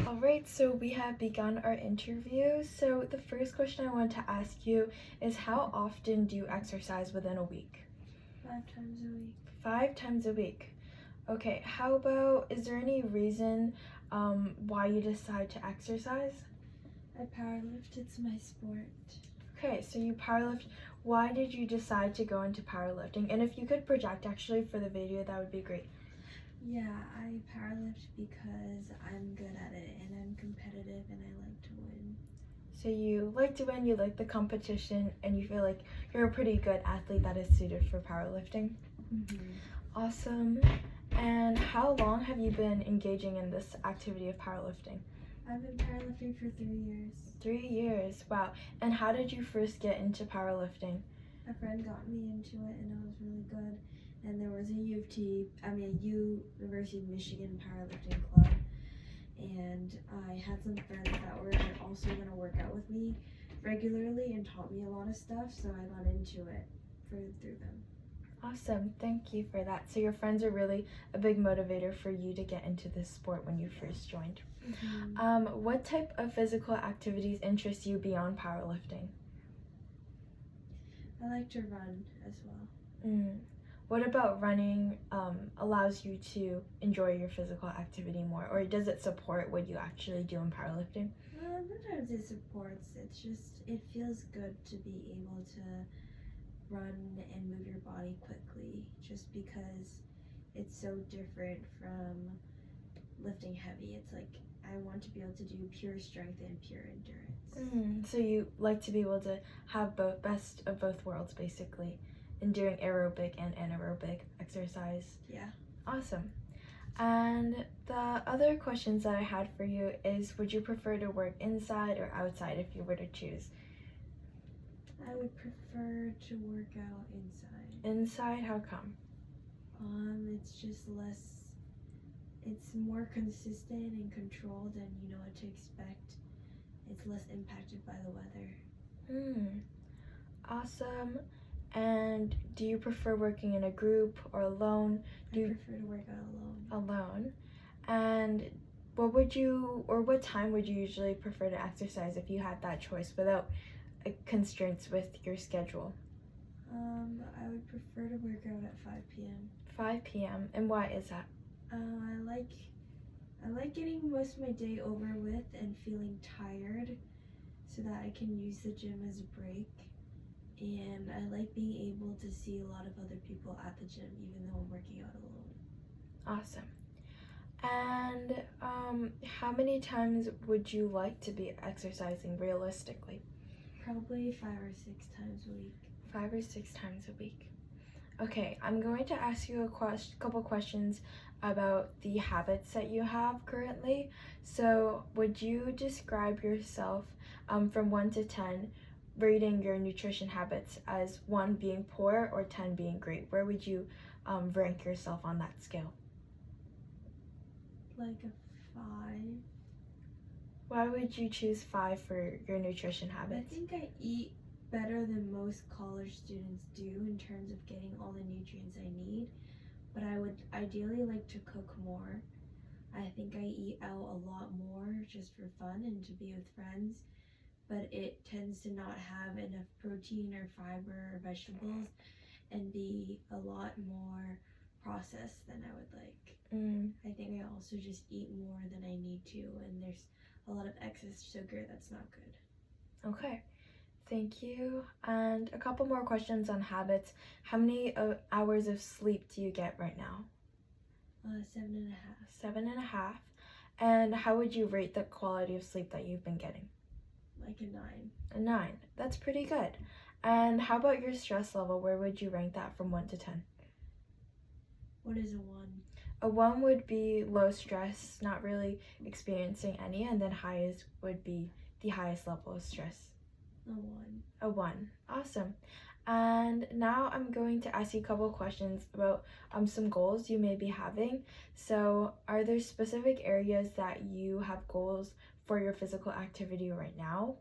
All right, so we have begun our interview. So the first question I want to ask you is how often do you exercise within a week? 5 times a week. 5 times a week. Okay, how about, is there any reason why you decide to exercise? I powerlift, it's my sport. Okay, so you powerlift. Why did you decide to go into powerlifting? And if you could project actually for the video, that would be great. Yeah, I powerlift because I'm good at it and I'm competitive and I like to win. So you like to win, you like the competition, and you feel like you're a pretty good athlete that is suited for powerlifting. Awesome. And how long have you been engaging in this activity of powerlifting? I've been powerlifting for 3 years. 3 years, wow. And how did you first get into powerlifting? A friend got me into it and it was really good. And there was a University of Michigan powerlifting club. And I had some friends that were also going to work out with me regularly and taught me a lot of stuff, so I got into it through them. Awesome, thank you for that. So your friends are really a big motivator for you to get into this sport when you first joined. What type of physical activities interest you beyond powerlifting? I like to run as well. What about running allows you to enjoy your physical activity more, or does it support what you actually do in powerlifting? Sometimes it supports. It feels good to be able to run and move your body quickly, just because it's so different from lifting heavy. It's like I want to be able to do pure strength and pure endurance. So you like to be able to have both, best of both worlds, basically, in doing aerobic and anaerobic exercise. Yeah. Awesome. And the other questions that I had for you is, would you prefer to work inside or outside if you were to choose? I would prefer to work out inside. Inside? How come? It's just it's more consistent and controlled, and you know what to expect. It's less impacted by the weather. Awesome. And do you prefer working in a group or alone? I prefer to work out alone. Alone. And what time would you usually prefer to exercise if you had that choice without constraints with your schedule? I would prefer to work out at 5 p.m. 5 p.m. And why is that? I like getting most of my day over with and feeling tired so that I can use the gym as a break. And I like being able to see a lot of other people at the gym even though I'm working out alone. Awesome. And how many times would you like to be exercising realistically? Probably 5 or 6 times a week. 5 or 6 times a week. Okay, I'm going to ask you a couple questions about the habits that you have currently. So would you describe yourself from 1 to 10, rating your nutrition habits as 1 being poor or 10 being great? Where would you rank yourself on that scale? Like a 5. Why would you choose 5 for your nutrition habits? I think I eat better than most college students do in terms of getting all the nutrients I need, but I would ideally like to cook more. I think I eat out a lot more just for fun and to be with friends, but it tends to not have enough protein or fiber or vegetables and be a lot more processed than I would like. I think I also just eat more than I need to, and there's a lot of excess sugar that's not good. Okay, thank you. And a couple more questions on habits. How many hours of sleep do you get right now? 7.5. 7.5. And how would you rate the quality of sleep that you've been getting? Like a 9. A 9. That's pretty good. And how about your stress level? Where would you rank that from 1 to 10? What is a 1? A 1 would be low stress, not really experiencing any, and then highest would be the highest level of stress. A 1. A 1. Awesome. And now I'm going to ask you a couple questions about some goals you may be having. So are there specific areas that you have goals for your physical activity right now?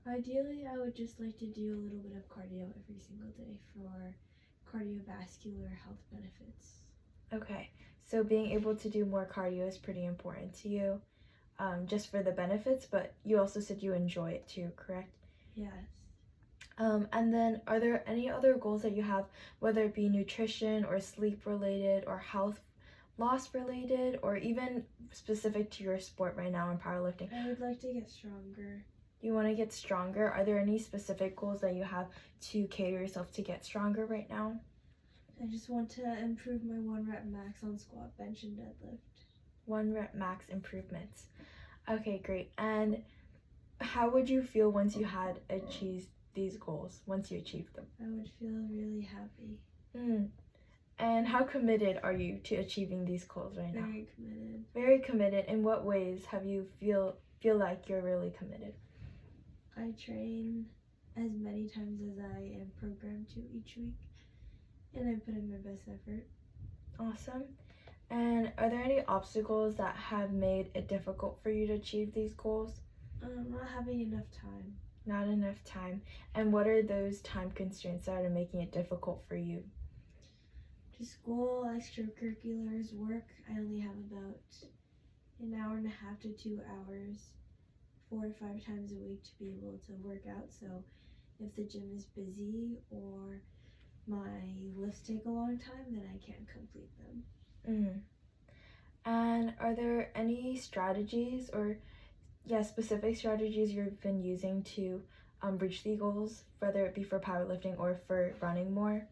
Ideally, I would just like to do a little bit of cardio every single day for cardiovascular health benefits. Okay, So being able to do more cardio is pretty important to you, just for the benefits, but you also said you enjoy it too, correct? Yes. And then are there any other goals that you have, whether it be nutrition or sleep related or health loss related, or even specific to your sport right now in powerlifting? I would like to get stronger. You want to get stronger? Are there any specific goals that you have to cater yourself to get stronger right now? I just want to improve my 1 rep max on squat, bench, and deadlift. 1 rep max improvements. Okay, great. And how would you feel once you had achieved these goals, once you achieved them? I would feel really happy. And how committed are you to achieving these goals right now? Very committed. Very committed. In what ways have you feel like you're really committed? I train as many times as I am programmed to each week, and I put in my best effort. Awesome. And are there any obstacles that have made it difficult for you to achieve these goals? Not having enough time. Not enough time. And what are those time constraints that are making it difficult for you? Just school, extracurriculars, work. I only have about an hour and a half to 2 hours, 4 to 5 times a week to be able to work out. So if the gym is busy or my lifts take a long time, then I can't complete them. And are there any strategies or specific strategies you've been using to reach the goals, whether it be for powerlifting or for running more?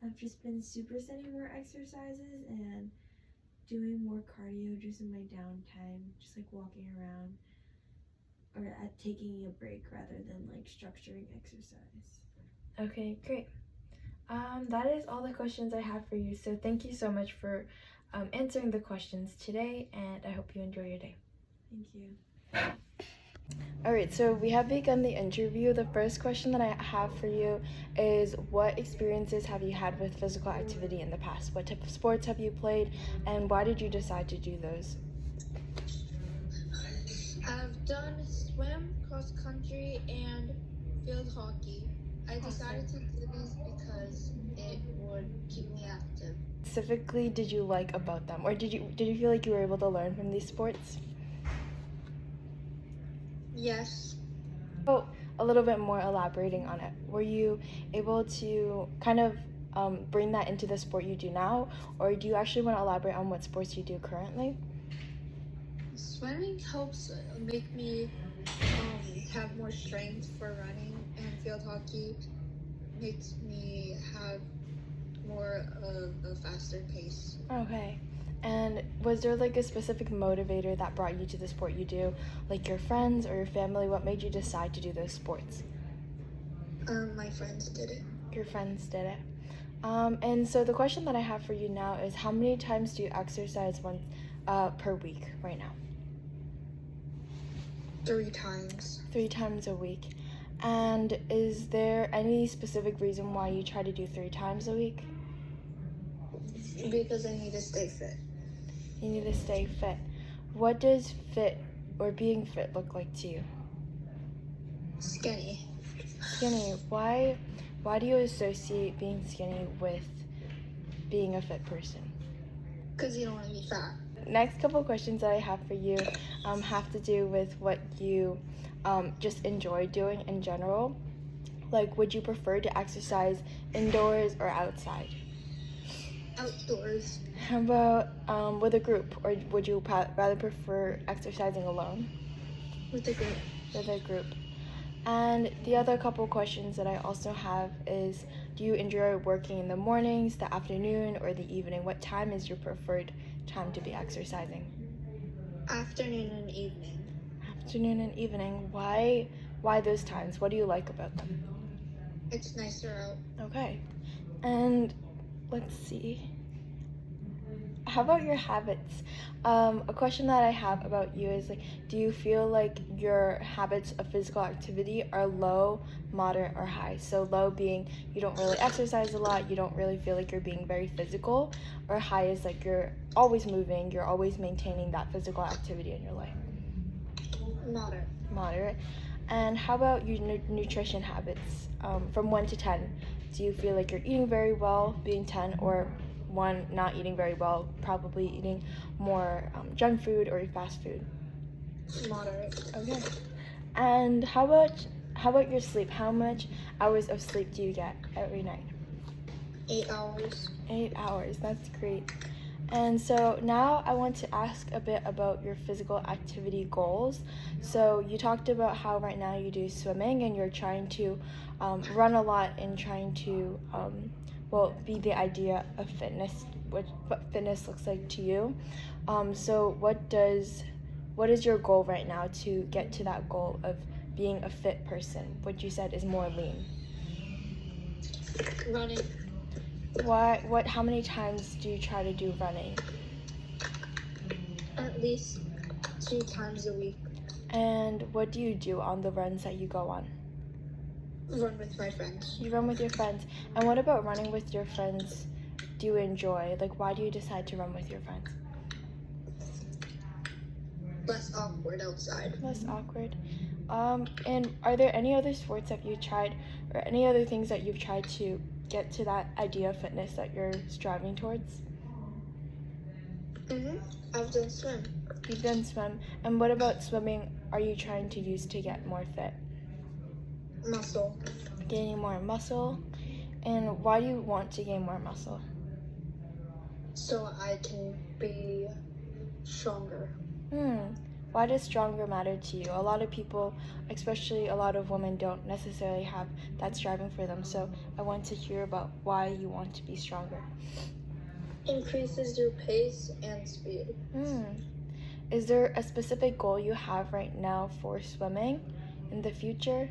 I've just been supersetting more exercises and doing more cardio just in my downtime, just like walking around or taking a break rather than like structuring exercise. Okay, great. That is all the questions I have for you. So thank you so much for answering the questions today, and I hope you enjoy your day. Thank you. Alright, so we have begun the interview. The first question that I have for you is, what experiences have you had with physical activity in the past? What type of sports have you played, and why did you decide to do those? I've done swim, cross country, and field hockey. I decided to do these because it would keep me active. Specifically, did you like about them, or did you feel like you were able to learn from these sports? Yes. Oh, a little bit more elaborating on it. Were you able to kind of bring that into the sport you do now, or do you actually want to elaborate on what sports you do currently? Swimming helps make me have more strength for running, and field hockey makes me have more of a faster pace. Okay. And was there like a specific motivator that brought you to the sport you do, like your friends or your family? What made you decide to do those sports? My friends did it. Your friends did it. And so the question that I have for you now is, how many times do you exercise per week right now? 3 times. 3 times a week. And is there any specific reason why you try to do 3 times a week? Because I need to stay fit. You need to stay fit. What does fit or being fit look like to you? Skinny. Skinny. Why do you associate being skinny with being a fit person? Because you don't want to be fat. Next couple questions that I have for you have to do with what you just enjoy doing in general. Like, would you prefer to exercise indoors or outside? Outdoors. How about with a group, or would you rather prefer exercising alone? With a group. With a group. And the other couple questions that I also have is, do you enjoy working in the mornings, the afternoon, or the evening? What time is your preferred time to be exercising? Afternoon and evening. Afternoon and evening. Why those times? What do you like about them? It's nicer out. Okay. And let's see. How about your habits? A question that I have about you is, like, do you feel like your habits of physical activity are low, moderate, or high? So low being you don't really exercise a lot, you don't really feel like you're being very physical, or high is like you're always moving, you're always maintaining that physical activity in your life. Moderate. Moderate. And how about your nutrition habits? From 1 to 10, do you feel like you're eating very well, being 10, or one, not eating very well, probably eating more junk food or fast food. Moderate. Okay. And how about your sleep? How much hours of sleep do you get every night? 8 hours. 8 hours. That's great. And so now I want to ask a bit about your physical activity goals. So you talked about how right now you do swimming and you're trying to run a lot and trying to be the idea of fitness, what fitness looks like to you. So what is your goal right now to get to that goal of being a fit person, which you said is more lean? Running. How many times do you try to do running? At least 2 times a week. And what do you do on the runs that you go on? Run with my friends. You run with your friends. And what about running with your friends do you enjoy? Like, why do you decide to run with your friends? Less awkward outside. Less awkward. And are there any other sports that you tried or any other things that you've tried to get to that idea of fitness that you're striving towards? I've done swim. You've done swim. And what about swimming are you trying to use to get more fit? Muscle. Gaining more muscle. And why do you want to gain more muscle? So I can be stronger. Why does stronger matter to you? A lot of people, especially a lot of women, don't necessarily have that striving for them. So I want to hear about why you want to be stronger. Increases your pace and speed. Is there a specific goal you have right now for swimming in the future?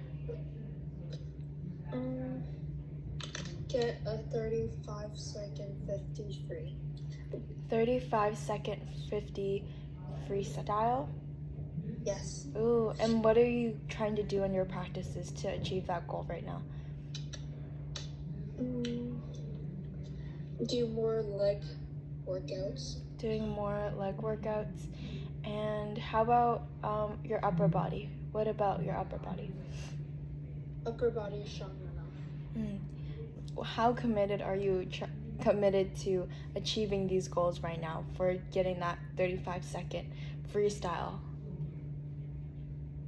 Get a 35-second 50 free. 35-second 50 freestyle? Yes. Ooh, and what are you trying to do in your practices to achieve that goal right now? Do more leg workouts. Doing more leg workouts. And how about your upper body? What about your upper body? Upper body is strong enough. How committed are you committed to achieving these goals right now for getting that 35-second freestyle?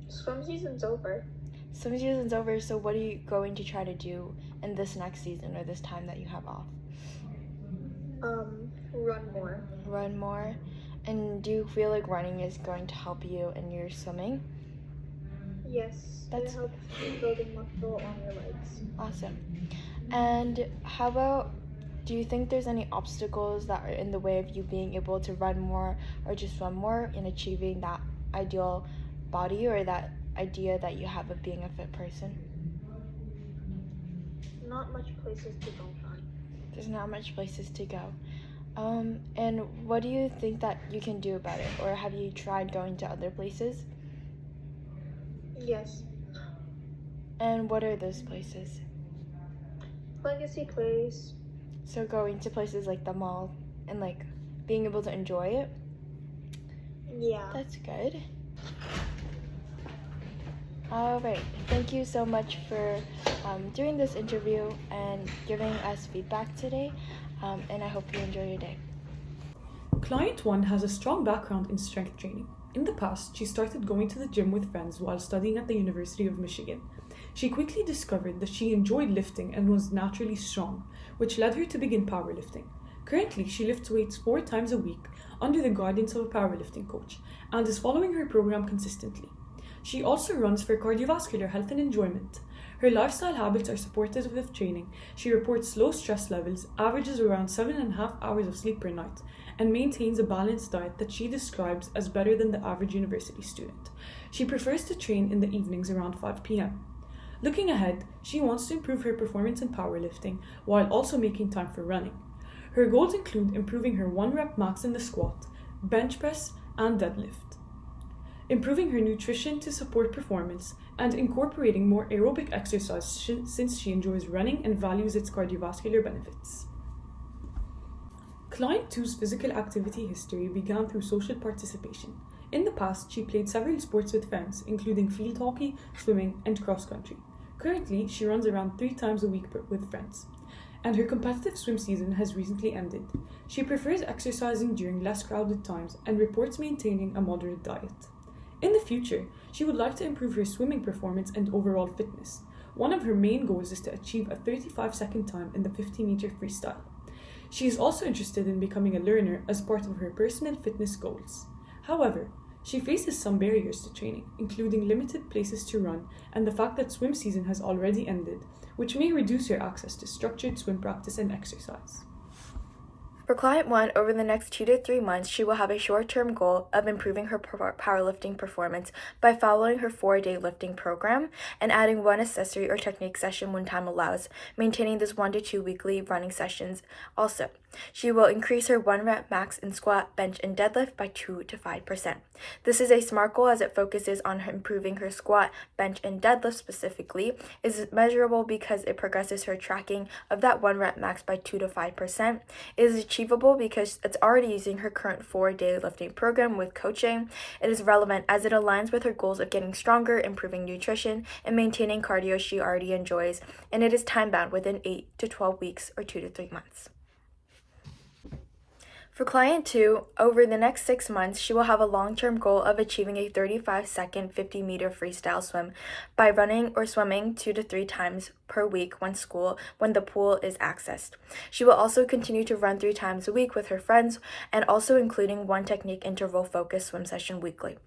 Swim season's over. Swim season's over, so what are you going to try to do in this next season or this time that you have off? Run more. Run more. And do you feel like running is going to help you in your swimming? Yes, it helps building muscle on your legs. Awesome. And how about, do you think there's any obstacles that are in the way of you being able to run more or just swim more in achieving that ideal body or that idea that you have of being a fit person? Not much places to go on. There's not much places to go. And what do you think that you can do about it? Or have you tried going to other places? Yes. And what are those places? Legacy Place. So going to places like the mall and like being able to enjoy it? Yeah. That's good. All right. Thank you so much for doing this interview and giving us feedback today. And I hope you enjoy your day. Client 1 has a strong background in strength training. In the past, she started going to the gym with friends while studying at the University of Michigan. She quickly discovered that she enjoyed lifting and was naturally strong, which led her to begin powerlifting. Currently, she lifts weights 4 times a week under the guidance of a powerlifting coach and is following her program consistently. She also runs for cardiovascular health and enjoyment. Her lifestyle habits are supportive of training. She reports low stress levels, averages around 7.5 hours of sleep per night, and maintains a balanced diet that she describes as better than the average university student. She prefers to train in the evenings around 5 p.m. Looking ahead, she wants to improve her performance in powerlifting while also making time for running. Her goals include improving her 1-rep max in the squat, bench press, and deadlift, improving her nutrition to support performance, and incorporating more aerobic exercise since she enjoys running and values its cardiovascular benefits. Client 2's physical activity history began through social participation. In the past, she played several sports with friends, including field hockey, swimming, and cross country. Currently, she runs around 3 times a week with friends. and her competitive swim season has recently ended. She prefers exercising during less crowded times and reports maintaining a moderate diet. In the future, she would like to improve her swimming performance and overall fitness. One of her main goals is to achieve a 35-second time in the 50-meter freestyle. She is also interested in becoming a learner as part of her personal fitness goals. However, she faces some barriers to training, including limited places to run and the fact that swim season has already ended, which may reduce her access to structured swim practice and exercise. For Client 1, over the next 2 to 3 months, she will have a short-term goal of improving her powerlifting performance by following her 4-day lifting program and adding one accessory or technique session when time allows, maintaining this 1 to 2 weekly running sessions. Also, she will increase her 1 rep max in squat, bench, and deadlift by 2 to 5%. This is a SMART goal as it focuses on improving her squat, bench, and deadlift specifically. It is measurable because it progresses her tracking of that 1 rep max by 2 to 5%. It is achievable because it's already using her current 4-day lifting program with coaching. It is relevant as it aligns with her goals of getting stronger, improving nutrition, and maintaining cardio she already enjoys, and it is time-bound within 8 to 12 weeks or 2 to 3 months. For Client 2, over the next 6 months, she will have a long-term goal of achieving a 35-second 50-meter freestyle swim by running or swimming 2 to 3 times per week when the pool is accessed. She will also continue to run 3 times a week with her friends and also including 1 technique interval focused swim session weekly.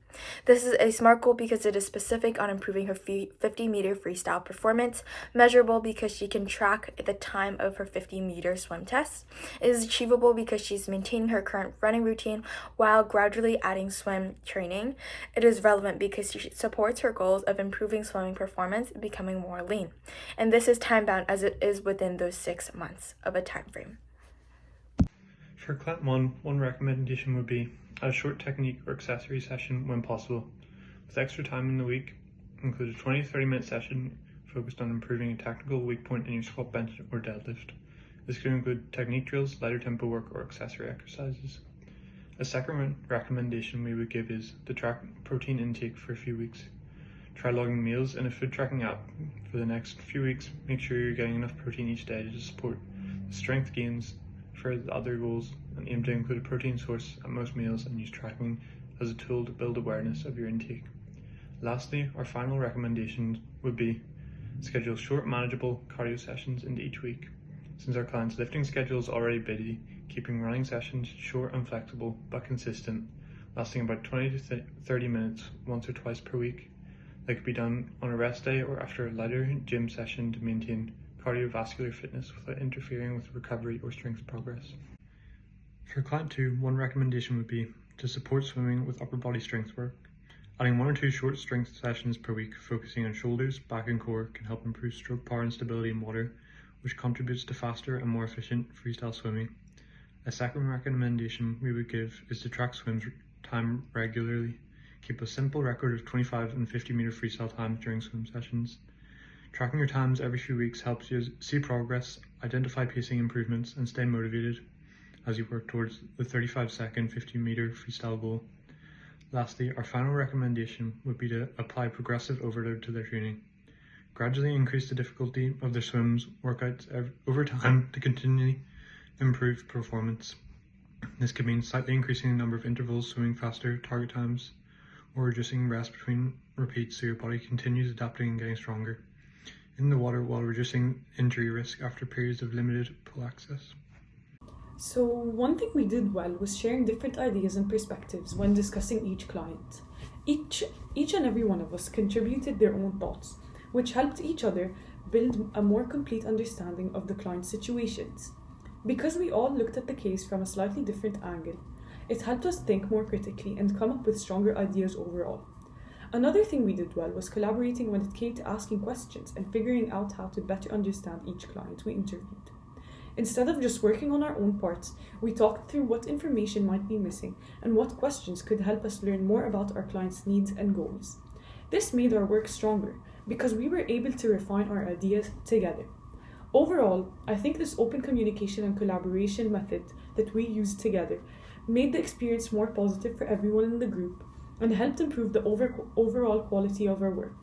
This is a SMART goal because it is specific on improving her 50-meter freestyle performance, measurable because she can track the time of her 50-meter swim tests. It is achievable because she's maintaining her current running routine while gradually adding swim training. It is relevant because she supports her goals of improving swimming performance and becoming more lean. And this is time-bound as it is within those 6 months of a time frame. For Client 1, one recommendation would be a short technique or accessory session when possible. With extra time in the week, include a 20 to 30 minute session focused on improving a technical weak point in your squat, bench, or deadlift. This could include technique drills, lighter tempo work, or accessory exercises. A second recommendation we would give is to track protein intake for a few weeks. Try logging meals in a food tracking app for the next few weeks. Make sure you're getting enough protein each day to support the strength gains for the other goals, and aim to include a protein source at most meals and use tracking as a tool to build awareness of your intake. Lastly, our final recommendation would be schedule short, manageable cardio sessions into each week. Since our client's lifting schedule is already busy, keeping running sessions short and flexible but consistent, lasting about 20 to 30 minutes once or twice per week. That could be done on a rest day or after a lighter gym session to maintain cardiovascular fitness without interfering with recovery or strength progress. For Client 2, one recommendation would be to support swimming with upper body strength work. Adding 1 or 2 short strength sessions per week focusing on shoulders, back and core can help improve stroke power and stability in water, which contributes to faster and more efficient freestyle swimming. A second recommendation we would give is to track swim time regularly. Keep a simple record of 25 and 50 meter freestyle times during swim sessions. Tracking your times every few weeks helps you see progress, identify pacing improvements, and stay motivated as you work towards the 35-second 50-meter freestyle goal. Lastly, our final recommendation would be to apply progressive overload to their training. Gradually increase the difficulty of their swims workouts over time to continually improve performance. This could mean slightly increasing the number of intervals, swimming faster, target times, or reducing rest between repeats so your body continues adapting and getting stronger in the water while reducing injury risk after periods of limited pool access. So one thing we did well was sharing different ideas and perspectives when discussing each client. Each and every one of us contributed their own thoughts, which helped each other build a more complete understanding of the client's situations. Because we all looked at the case from a slightly different angle, it helped us think more critically and come up with stronger ideas overall. Another thing we did well was collaborating when it came to asking questions and figuring out how to better understand each client we interviewed. Instead of just working on our own parts, we talked through what information might be missing and what questions could help us learn more about our clients' needs and goals. This made our work stronger because we were able to refine our ideas together. Overall, I think this open communication and collaboration method that we used together made the experience more positive for everyone in the group and helped improve the overall quality of our work.